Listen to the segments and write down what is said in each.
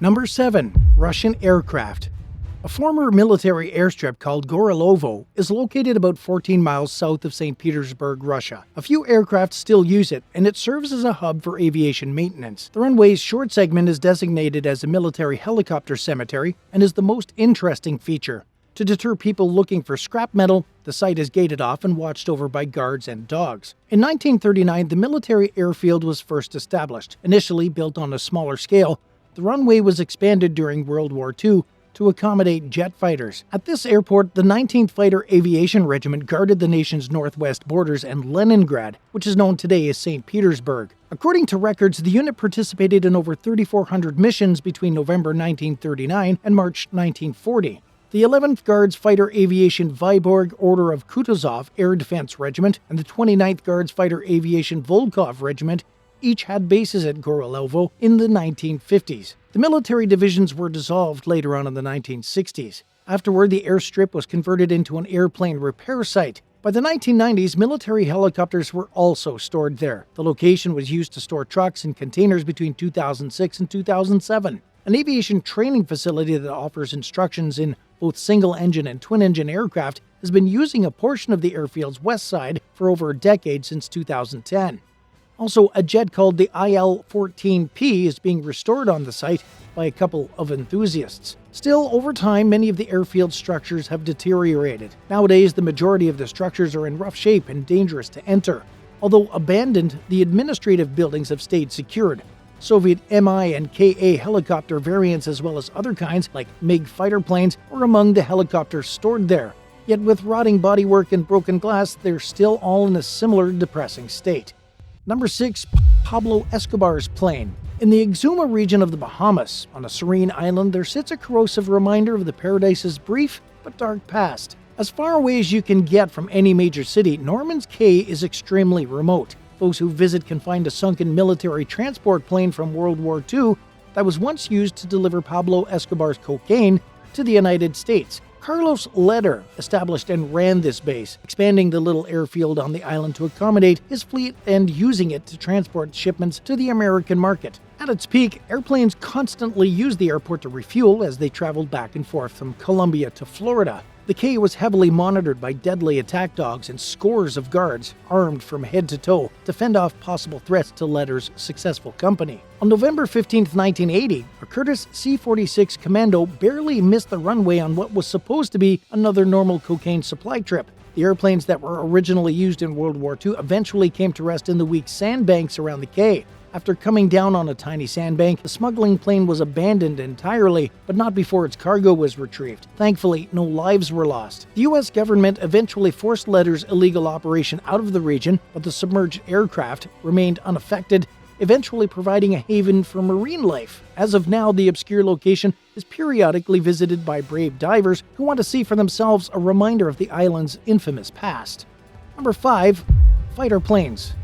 Number 7. Russian aircraft. A former military airstrip called Gorilovo is located about 14 miles south of St. Petersburg, Russia. A few aircraft still use it, and it serves as a hub for aviation maintenance. The runway's short segment is designated as a military helicopter cemetery and is the most interesting feature. To deter people looking for scrap metal, the site is gated off and watched over by guards and dogs. In 1939, the military airfield was first established. Initially built on a smaller scale, the runway was expanded during World War II to accommodate jet fighters. At this airport, the 19th Fighter Aviation Regiment guarded the nation's northwest borders and Leningrad, which is known today as St. Petersburg. According to records, the unit participated in over 3,400 missions between November 1939 and March 1940. The 11th Guards Fighter Aviation Vyborg Order of Kutuzov Air Defense Regiment and the 29th Guards Fighter Aviation Volkov Regiment each had bases at Gorilovo in the 1950s. The military divisions were dissolved later on in the 1960s. Afterward, the airstrip was converted into an airplane repair site. By the 1990s, military helicopters were also stored there. The location was used to store trucks and containers between 2006 and 2007. An aviation training facility that offers instructions in both single-engine and twin-engine aircraft has been using a portion of the airfield's west side for over a decade since 2010. Also, a jet called the IL-14P is being restored on the site by a couple of enthusiasts. Still, over time, many of the airfield structures have deteriorated. Nowadays, the majority of the structures are in rough shape and dangerous to enter. Although abandoned, the administrative buildings have stayed secured. Soviet Mi and Ka helicopter variants as well as other kinds, like MiG fighter planes, are among the helicopters stored there. Yet with rotting bodywork and broken glass, they're still all in a similar depressing state. Number 6. Pablo Escobars plane. In the Exuma region of the Bahamas, on a serene island, there sits a corrosive reminder of the paradise's brief but dark past. As far away as you can get from any major city, Norman's Cay is extremely remote. Those who visit can find a sunken military transport plane from World War II that was once used to deliver Pablo Escobar's cocaine to the United States. Carlos Leder established and ran this base, expanding the little airfield on the island to accommodate his fleet and using it to transport shipments to the American market. At its peak, airplanes constantly used the airport to refuel as they traveled back and forth from Colombia to Florida. The Cay was heavily monitored by deadly attack dogs and scores of guards, armed from head to toe, to fend off possible threats to Leder's successful company. On November 15, 1980, a Curtiss C-46 Commando barely missed the runway on what was supposed to be another normal cocaine supply trip. The airplanes that were originally used in World War II eventually came to rest in the weak sandbanks around the Cay. After coming down on a tiny sandbank, the smuggling plane was abandoned entirely, but not before its cargo was retrieved. Thankfully, no lives were lost. The U.S. government eventually forced Leder's illegal operation out of the region, but the submerged aircraft remained unaffected, eventually providing a haven for marine life. As of now, the obscure location is periodically visited by brave divers who want to see for themselves a reminder of the island's infamous past. Number 5. Fighter planes.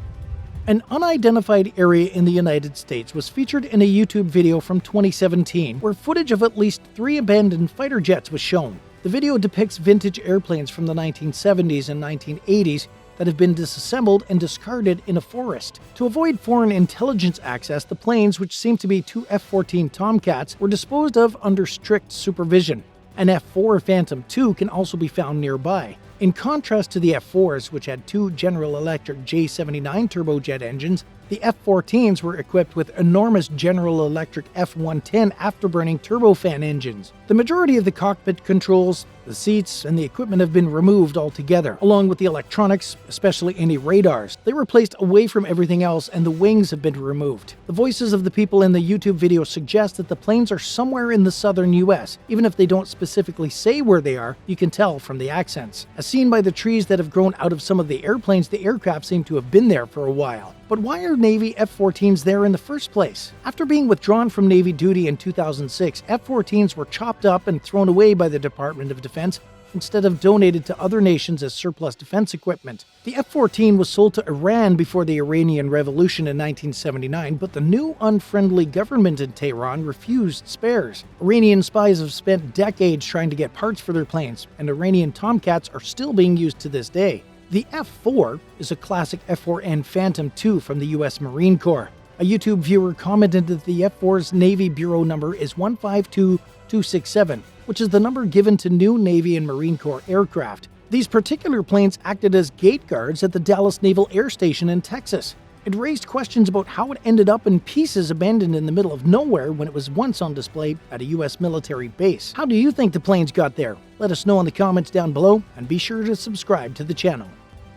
An unidentified area in the United States was featured in a YouTube video from 2017, where footage of at least 3 abandoned fighter jets was shown. The video depicts vintage airplanes from the 1970s and 1980s that have been disassembled and discarded in a forest. To avoid foreign intelligence access, the planes, which seem to be 2 F-14 Tomcats, were disposed of under strict supervision. An F-4 Phantom II can also be found nearby. In contrast to the F-4s, which had 2 General Electric J79 turbojet engines, the F-14s were equipped with enormous General Electric F-110 afterburning turbofan engines. The majority of the cockpit controls, the seats, and the equipment have been removed altogether, along with the electronics, especially any radars. They were placed away from everything else, and the wings have been removed. The voices of the people in the YouTube video suggest that the planes are somewhere in the southern US. Even if they don't specifically say where they are, you can tell from the accents. As seen by the trees that have grown out of some of the airplanes, the aircraft seem to have been there for a while. But why are Navy F-14s there in the first place? After being withdrawn from Navy duty in 2006, F-14s were chopped up and thrown away by the Department of Defense instead of donated to other nations as surplus defense equipment. The F-14 was sold to Iran before the Iranian Revolution in 1979, but the new unfriendly government in Tehran refused spares. Iranian spies have spent decades trying to get parts for their planes, and Iranian Tomcats are still being used to this day. The F-4 is a classic F-4N Phantom II from the U.S. Marine Corps. A YouTube viewer commented that the F-4's Navy Bureau number is 152267, which is the number given to new Navy and Marine Corps aircraft. These particular planes acted as gate guards at the Dallas Naval Air Station in Texas. It raised questions about how it ended up in pieces abandoned in the middle of nowhere when it was once on display at a U.S. military base. How do you think the planes got there? Let us know in the comments down below, and be sure to subscribe to the channel.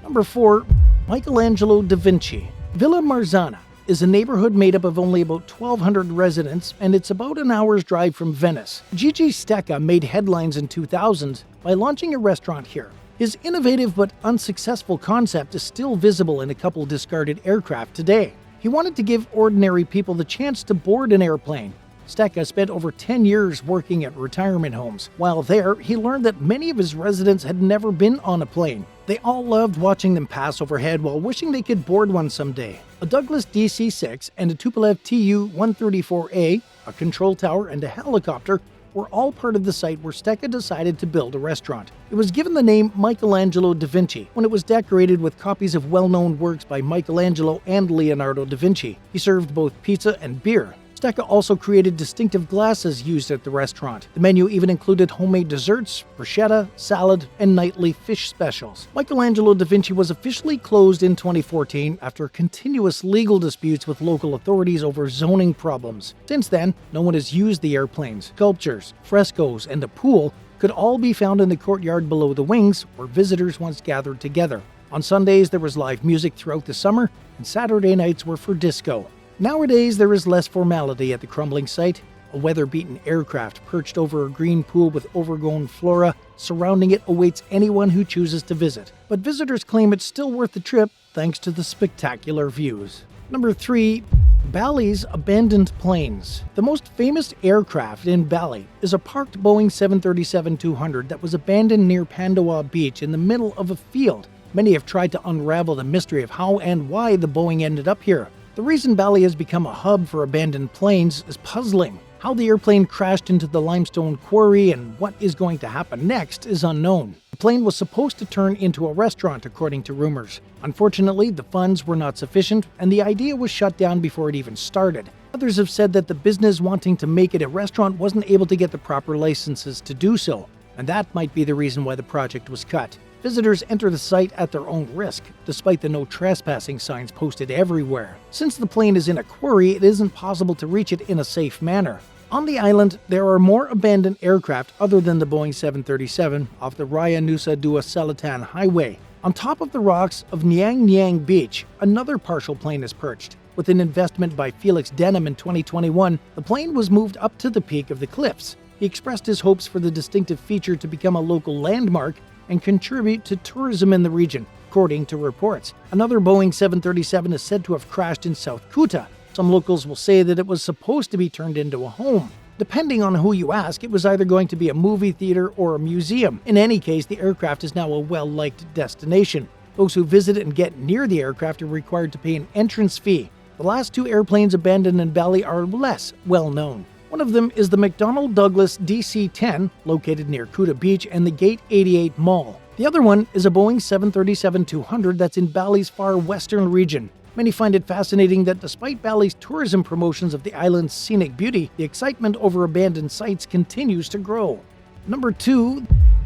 Number 4. Michelangelo Da Vinci. Villa Marzana is a neighborhood made up of only about 1,200 residents, and it's about an hour's drive from Venice. Gigi Stecca made headlines in 2000 by launching a restaurant here. His innovative but unsuccessful concept is still visible in a couple discarded aircraft today. He wanted to give ordinary people the chance to board an airplane. Stecca spent over 10 years working at retirement homes. While there, he learned that many of his residents had never been on a plane. They all loved watching them pass overhead while wishing they could board one someday. A Douglas DC-6 and a Tupolev Tu-134A, a control tower, and a helicopter were all part of the site where Stecca decided to build a restaurant. It was given the name Michelangelo Da Vinci when it was decorated with copies of well-known works by Michelangelo and Leonardo da Vinci. He served both pizza and beer. Stecca also created distinctive glasses used at the restaurant. The menu even included homemade desserts, bruschetta, salad, and nightly fish specials. Michelangelo Da Vinci was officially closed in 2014 after continuous legal disputes with local authorities over zoning problems. Since then, no one has used the airplanes. Sculptures, frescoes, and a pool could all be found in the courtyard below the wings, where visitors once gathered together. On Sundays, there was live music throughout the summer, and Saturday nights were for disco. Nowadays, there is less formality at the crumbling site. A weather-beaten aircraft perched over a green pool with overgrown flora surrounding it awaits anyone who chooses to visit. But visitors claim it's still worth the trip thanks to the spectacular views. Number 3. Bali's abandoned planes. The most famous aircraft in Bali is a parked Boeing 737-200 that was abandoned near Pandawa Beach in the middle of a field. Many have tried to unravel the mystery of how and why the Boeing ended up here. The reason Bali has become a hub for abandoned planes is puzzling. How the airplane crashed into the limestone quarry and what is going to happen next is unknown. The plane was supposed to turn into a restaurant, according to rumors. Unfortunately, the funds were not sufficient, and the idea was shut down before it even started. Others have said that the business wanting to make it a restaurant wasn't able to get the proper licenses to do so, and that might be the reason why the project was cut. Visitors enter the site at their own risk, despite the no trespassing signs posted everywhere. Since the plane is in a quarry, it isn't possible to reach it in a safe manner. On the island, there are more abandoned aircraft other than the Boeing 737 off the Raya Nusa Dua Selatan Highway. On top of the rocks of Nyang Nyang Beach, another partial plane is perched. With an investment by Felix Denham in 2021, the plane was moved up to the peak of the cliffs. He expressed his hopes for the distinctive feature to become a local landmark and contribute to tourism in the region, according to reports. Another Boeing 737 is said to have crashed in South Kuta. Some locals will say that it was supposed to be turned into a home. Depending on who you ask, it was either going to be a movie theater or a museum. In any case, the aircraft is now a well-liked destination. Those who visit and get near the aircraft are required to pay an entrance fee. The last 2 airplanes abandoned in Bali are less well-known. One of them is the McDonnell Douglas DC-10, located near Kuta Beach and the Gate 88 Mall. The other one is a Boeing 737-200 that's in Bali's far western region. Many find it fascinating that despite Bali's tourism promotions of the island's scenic beauty, the excitement over abandoned sites continues to grow. Number 2.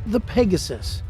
The Pegasus.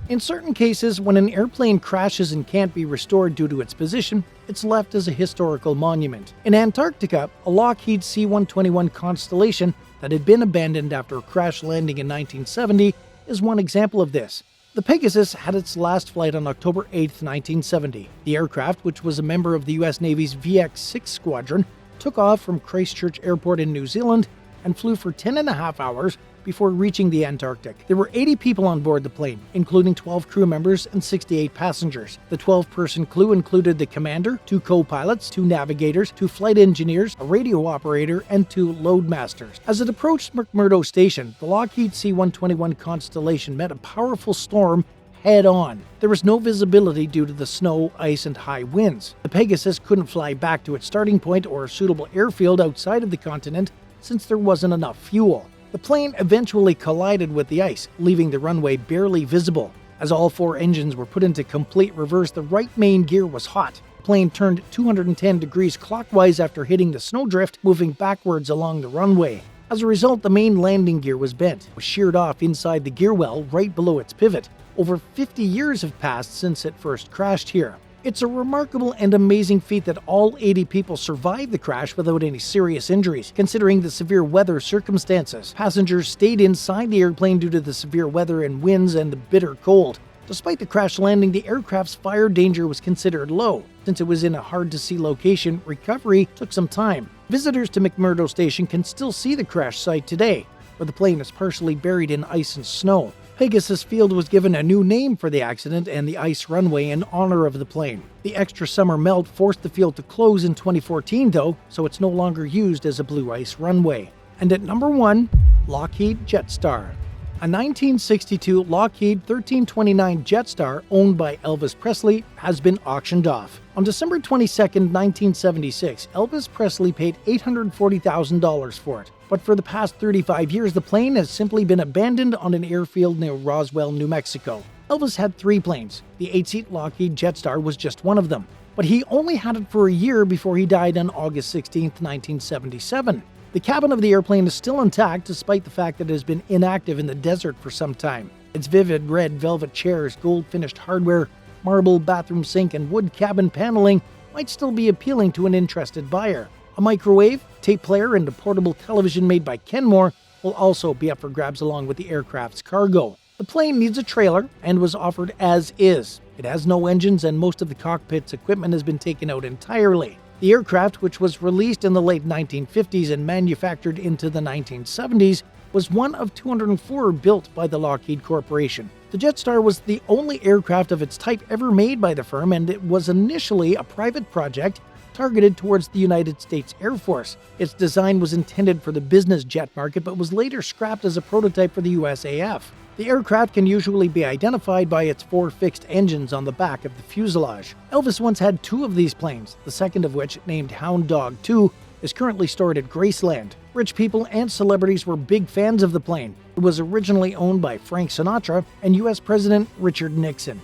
In certain cases, when an airplane crashes and can't be restored due to its position, it's left as a historical monument. In Antarctica, a Lockheed C-121 Constellation that had been abandoned after a crash landing in 1970 is one example of this. The Pegasus had its last flight on October 8, 1970. The aircraft, which was a member of the U.S. Navy's VX-6 squadron, took off from Christchurch Airport in New Zealand and flew for 10.5 hours before reaching the Antarctic. There were 80 people on board the plane, including 12 crew members and 68 passengers. The 12-person crew included the commander, 2 co-pilots, 2 navigators, 2 flight engineers, a radio operator, and 2 loadmasters. As it approached McMurdo Station, the Lockheed C-121 Constellation met a powerful storm head-on. There was no visibility due to the snow, ice, and high winds. The Pegasus couldn't fly back to its starting point or a suitable airfield outside of the continent since there wasn't enough fuel. The plane eventually collided with the ice, leaving the runway barely visible. As all 4 engines were put into complete reverse, the right main gear was hot. The plane turned 210 degrees clockwise after hitting the snowdrift, moving backwards along the runway. As a result, the main landing gear was bent. It was sheared off inside the gear well right below its pivot. Over 50 years have passed since it first crashed here. It's a remarkable and amazing feat that all 80 people survived the crash without any serious injuries, considering the severe weather circumstances. Passengers stayed inside the airplane due to the severe weather and winds and the bitter cold. Despite the crash landing, the aircraft's fire danger was considered low. Since it was in a hard-to-see location, recovery took some time. Visitors to McMurdo Station can still see the crash site today, where the plane is partially buried in ice and snow. Pegasus Field was given a new name for the accident and the ice runway in honor of the plane. The extra summer melt forced the field to close in 2014, though, so it's no longer used as a blue ice runway. And at number 1, LockheedJetstar. A 1962 Lockheed 1329 Jetstar owned by Elvis Presley has been auctioned off. On December 22, 1976, Elvis Presley paid $840,000 for it. But for the past 35 years, the plane has simply been abandoned on an airfield near Roswell, New Mexico. Elvis had 3 planes. The 8-seat Lockheed Jetstar was just one of them. But he only had it for a year before he died on August 16, 1977. The cabin of the airplane is still intact despite the fact that it has been inactive in the desert for some time. Its vivid red velvet chairs, gold-finished hardware, marble bathroom sink, and wood cabin paneling might still be appealing to an interested buyer. A microwave, tape player, and a portable television made by Kenmore will also be up for grabs along with the aircraft's cargo. The plane needs a trailer and was offered as is. It has no engines and most of the cockpit's equipment has been taken out entirely. The aircraft, which was released in the late 1950s and manufactured into the 1970s, was one of 204 built by the Lockheed Corporation. The Jetstar was the only aircraft of its type ever made by the firm, and it was initially a private project targeted towards the United States Air Force. Its design was intended for the business jet market, but was later scrapped as a prototype for the USAF. The aircraft can usually be identified by its 4 fixed engines on the back of the fuselage. Elvis once had 2 of these planes, the second of which, named Hound Dog 2, is currently stored at Graceland. Rich people and celebrities were big fans of the plane. It was originally owned by Frank Sinatra and U.S. President Richard Nixon.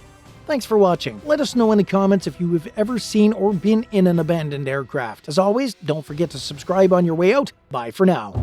Thanks for watching. Let us know in the comments if you have ever seen or been in an abandoned aircraft. As always, don't forget to subscribe on your way out. Bye for now.